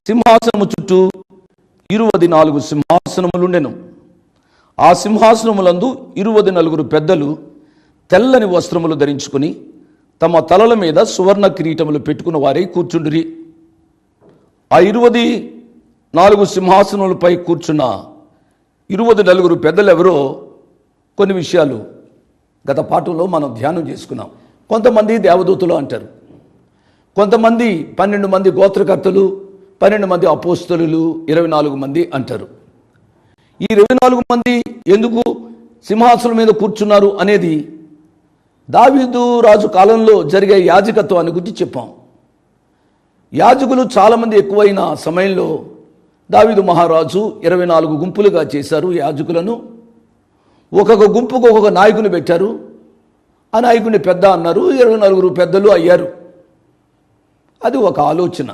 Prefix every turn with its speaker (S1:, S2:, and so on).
S1: సింహాసనము చుట్టూ 24 సింహాసనములుండెను. ఆ సింహాసనములందు 24 పెద్దలు తెల్లని వస్త్రములు ధరించుకుని తమ తలల మీద సువర్ణ కిరీటములు పెట్టుకున్న వారై కూర్చుండిరి. ఆ 24 సింహాసనములపై కూర్చున్న 24 పెద్దలు ఎవరో కొన్ని విషయాలు గత పాఠంలో మనం ధ్యానం చేసుకున్నాం. కొంతమంది దేవదూతలు అంటారు, కొంతమంది 12 మంది గోత్రకర్తలు, 12 మంది అపోస్తలులు, 24 మంది అంటారు. ఈ 24 మంది ఎందుకు సింహాసనం మీద కూర్చున్నారు అనేది దావీదు రాజు కాలంలో జరిగే యాజకత్వాన్ని గురించి చెప్పాం. యాజకులు చాలామంది ఎక్కువైన సమయంలో దావీదు మహారాజు 24 గుంపులుగా చేశారు యాజకులను. ఒక్కొక్క గుంపుకు ఒక్కొక్క నాయకుని పెట్టారు. ఆ నాయకుని పెద్ద అన్నారు, 24 పెద్దలు అయ్యారు. అది ఒక ఆలోచన.